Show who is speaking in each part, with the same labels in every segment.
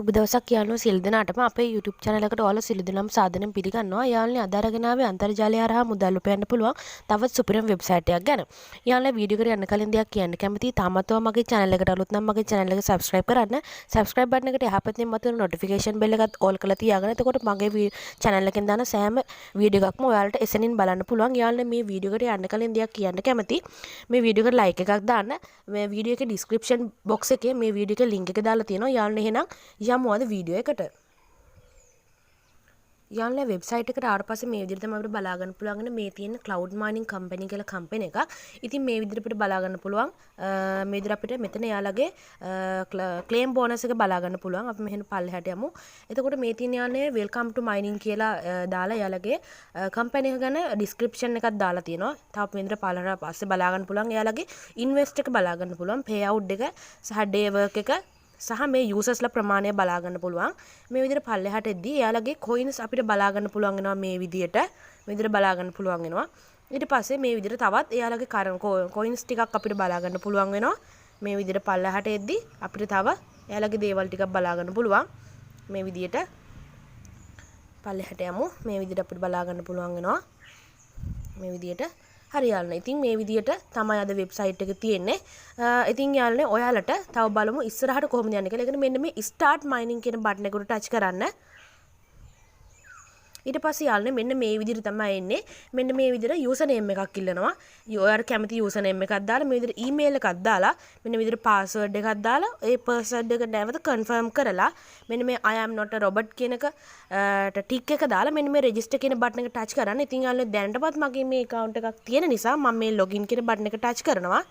Speaker 1: ඔබ දවසක් යාළුවෝ සියලු දෙනාටම අපේ YouTube channel එකට ඔයාලා සියලු දෙනාම සාදරයෙන් පිළිගන්නවා. යාළුවනේ අද අරගෙන ආවේ අන්තර්ජාලය හරහා මුදල් උපයන්න පුළුවන් තවත් සුපිරිම වෙබ්සයිට් එකක් ගැන. යාළුවනේ වීඩියෝ එකට යන්න කලින් දෙයක් කියන්න කැමතියි. තාමත් ඔයා මගේ channel එකට අලුත් නම් මගේ channel එක subscribe කරන්න. subscribe button එකට එහා පැත්තෙන් මතුවෙන notification bell එකත් all කරලා තියාගන්න. එතකොට මගේ channel එකෙන් දාන සෑම වීඩියෝ එකක්ම ඔයාලට එසෙනින් බලන්න පුළුවන්. යාළුවනේ මේ වීඩියෝ එකට යන්න කලින් දෙයක් කියන්න කැමතියි. මේ වීඩියෝ එකට like එකක් දාන්න. මේ වීඩියෝ එකේ description box එකේ මේ වීඩියෝ එකේ link එක දාලා තියෙනවා. යාළුවනේ එහෙනම් යමු අද වීඩියෝ එකට. යාළුවනේ වෙබ්සයිට් එකට ආවට පස්සේ මේ විදිහට තමයි අපිට බලා ගන්න පුළුවන් මේ තියෙන cloud mining company කියලා කම්පැනි එකක්. ඉතින් මේ විදිහට අපිට බලා ගන්න පුළුවන් මේ විදිහට අපිට මෙතන යාළුවගේ claim bonus එක බලා ගන්න පුළුවන්. අපි මෙහෙම පල්ලෙහාට යමු. එතකොට මේ තියෙන යාළුවනේ welcome to mining කියලා දාලා යාළුවගේ කම්පැනි එක ගැන description එකක් දාලා තියෙනවා. තාම මේ විදිහට පල්ලෙහාට පස්සේ බලා ගන්න පුළුවන් යාළුවගේ invest එක බලා ගන්න පුළුවන් payout එක සහ day work එක සහ මේ යූසර්ස්ලා ප්‍රමාණය බලා ගන්න පුළුවන්. මේ විදිහට පල්ලෙහාට එද්දී එයාලගේ coins අපිට බලා ගන්න පුළුවන් වෙනවා මේ විදිහට. මේ විදිහට බලා ගන්න පුළුවන් වෙනවා. ඊට පස්සේ මේ විදිහට තවත් එයාලගේ coins ටිකක් අපිට බලා ගන්න පුළුවන් වෙනවා. මේ විදිහට පල්ලෙහාට එද්දී අපිට තව එයාලගේ දේවල් ටිකක් බලා ගන්න පුළුවන්. මේ විදිහට පල්ලෙහාට යමු. මේ විදිහට අපිට බලා ගන්න පුළුවන් වෙනවා. මේ විදිහට හරි යාළුවනේ. ඉතින් මේ විදිහට තමයි අද වෙබ්සයිට් එක තියෙන්නේ. ඉතින් යාළුවනේ ඔයාලට තව බලමු ඉස්සරහට කොහොමද යන්නේ කියලා. ඒකනේ මෙන්න මේ start mining කියන බටන් එකට ටච් කරන්න. ඊට පස්සේ යාළුවනේ මෙන්න මේ විදිහට තමයි එන්නේ. මෙන්න මේ විදිහට user name එකක් ඉල්ලනවා. ඔයාලට කැමති user name එකක් දාලා මේ විදිහට email එකක් දාලා මෙන්න විදිහට password එකක් දාලා ඒ password එක නැවත confirm කරලා මෙන්න මේ I am not a robot කියන එක ටික් එක දාලා මෙන්න මේ register කියන බටන් එක ටච් කරන්න. ඉතින් යාළුවනේ දැනටපත් මගේ මේ account එකක් තියෙන නිසා මම මේ login කියන බටන් එක ටච් කරනවා.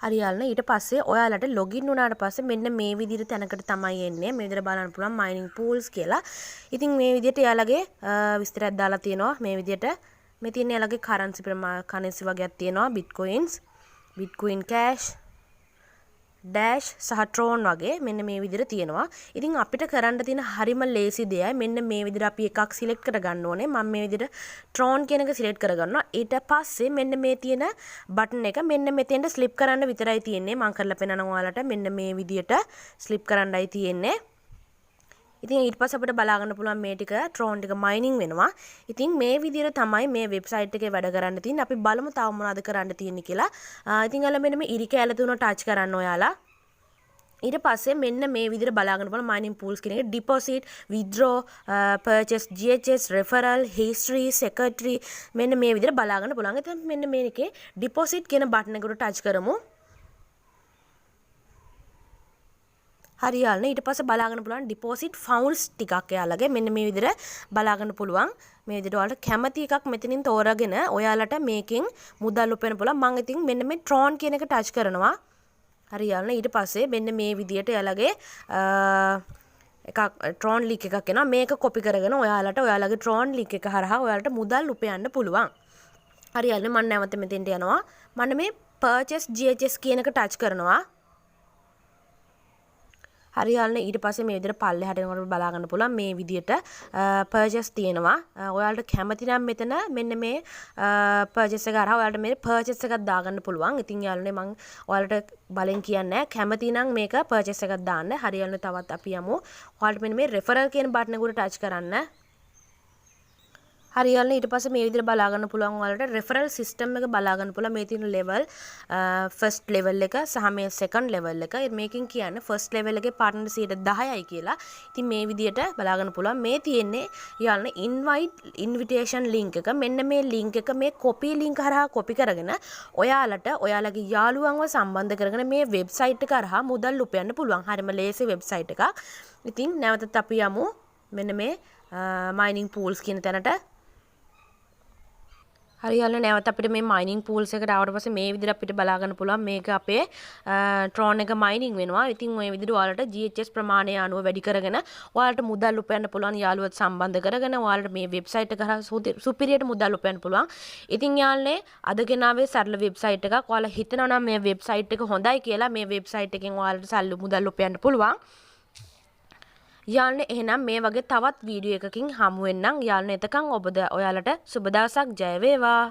Speaker 1: හරි යාළුවනේ ඊට පස්සේ ඔයාලට login වුණාට පස්සේ මෙන්න මේ විදිහට තැනකට තමයි එන්නේ. මේ විදිහට බලන්න පුළුවන් mining pools කියලා. ඉතින් මේ විදිහට යාළුවගේ විස්තරයක් දාලා තියෙනවා. මේ විදිහට මේ තියෙන යාළුවගේ currency වගේක් තියෙනවා. bitcoin cash dash සහ tron වගේ මෙන්න මේ විදිහට තියෙනවා. ඉතින් අපිට කරන්න තියෙන හරිම ලේසි දෙයයි මෙන්න මේ විදිහට අපි එකක් සිලෙක්ට් කරගන්න ඕනේ. මම මේ විදිහට tron කියන එක සිලෙක්ට් කරගන්නවා. ඊට පස්සේ මෙන්න මේ තියෙන බටන් එක මෙන්න මෙතෙන්ට ස්ලිප් කරන්න විතරයි තියෙන්නේ. මම කරලා පෙන්නනවා ඔයාලට. මෙන්න මේ විදිහට ස්ලිප් කරන්නයි තියෙන්නේ. ඉතින් ඊට පස්සේ අපිට බලා ගන්න පුළුවන් මේ ටික tron ටික mining වෙනවා. ඉතින් මේ විදිහට තමයි මේ වෙබ්සයිට් එකේ වැඩ කරන්න තියෙන්නේ. අපි බලමු තව මොනවද කරන්න තියෙන්නේ කියලා. ඉතින් ඔයාලා මෙන්න මේ ඉරි කැල තුන ටච් කරන්න ඔයාලා. ඊට පස්සේ මෙන්න මේ විදිහට බලා ගන්න පුළුවන් mining pools කියන එක deposit, withdraw, purchase, GHS, referral, history, secretary මෙන්න මේ විදිහට බලා ගන්න පුළුවන්. ඉතින් මෙන්න මේකේ deposit කියන බටන් එකට ටච් කරමු. හරි යාළුවනේ ඊට පස්සේ බලා ගන්න පුළුවන් deposit funds ටිකක් එයාලගේ මෙන්න මේ විදිහට බලා ගන්න පුළුවන්. මේ විදිහට ඔයාලට කැමති එකක් මෙතනින් තෝරාගෙන ඔයාලට මේකෙන් මුදල් උපයන්න පුළුවන්. මම ඉතින් මෙන්න මේ tron කියන එක ටච් කරනවා. හරි යාළුවනේ ඊට පස්සේ මෙන්න මේ විදිහට එයාලගේ එකක් tron link එකක් එනවා. මේක copy කරගෙන ඔයාලට ඔයාලගේ tron link එක හරහා ඔයාලට මුදල් උපයන්න පුළුවන්. හරි යාළුවනේ මම නැවත මෙතෙන්ට යනවා. මම මේ purchase GHS කියන එක ටච් කරනවා. හරි යාළුවනේ ඊට පස්සේ මේ විදිහට පල්ලෙහාට යනකොට බලා ගන්න පුළුවන් මේ විදිහට purchase තියෙනවා. ඔයාලට කැමති නම් මෙතන මෙන්න මේ purchase එක හරහා ඔයාලට මේ purchase එකක් දාගන්න පුළුවන්. ඉතින් යාළුවනේ මම ඔයාලට බලෙන් කියන්නේ කැමති නම් මේක purchase එකක් දාන්න. හරි යාළුවනේ තවත් අපි යමු. ඔයාලට මෙන්න මේ referral කියන බටන් එකට ටච් කරන්න. හරි යාළුවනේ ඊට පස්සේ මේ විදිහට බලා ගන්න පුළුවන් ඔයාලට referral system එක බලා ගන්න පුළුවන්. මේ තියෙන level first level එක සහ මේ second level එක. මේකෙන් කියන්නේ first level එකේ partner 10යි කියලා. ඉතින් මේ විදිහට බලා ගන්න පුළුවන්. මේ තියෙන්නේ යාළුවනේ invitation link එක. මෙන්න මේ link එක මේ copy link හරහා copy කරගෙන ඔයාලට ඔයාලගේ යාළුවන්ව සම්බන්ධ කරගෙන මේ website එක හරහා මුදල් උපයන්න පුළුවන්. හරිම ලේසි website එකක්. ඉතින් නැවතත් අපි යමු මෙන්න මේ mining pools කියන තැනට. හරි යාළුවනේ නැවත අපිට මේ mining pools එකට ආවට පස්සේ මේ විදිහට අපිට බලා ගන්න පුළුවන් මේක අපේ tron එක mining වෙනවා. ඉතින් ওই විදිහට ඔයාලට GHS ප්‍රමාණය අනුව වැඩි කරගෙන ඔයාලට මුදල් උපයන්න පුළුවන්. යාළුවත් සම්බන්ධ කරගෙන ඔයාලට මේ වෙබ්සයිට් එක කරා සුපිරියට මුදල් උපයන්න පුළුවන්. ඉතින් යාළුවනේ අද ගෙනාවේ සරල වෙබ්සයිට් එකක්. ඔයාලා හිතනවා නම් මේ වෙබ්සයිට් එක හොඳයි කියලා මේ වෙබ්සයිට් එකෙන් ඔයාලට සල්ලි මුදල් උපයන්න පුළුවන්. යාළුවනේ එහෙනම් මේ වගේ තවත් වීඩියෝ එකකින් හමු වෙන්නම්. යාළුවනේ එතකන් ඔයාලට සුබ දවසක් ජය වේවා.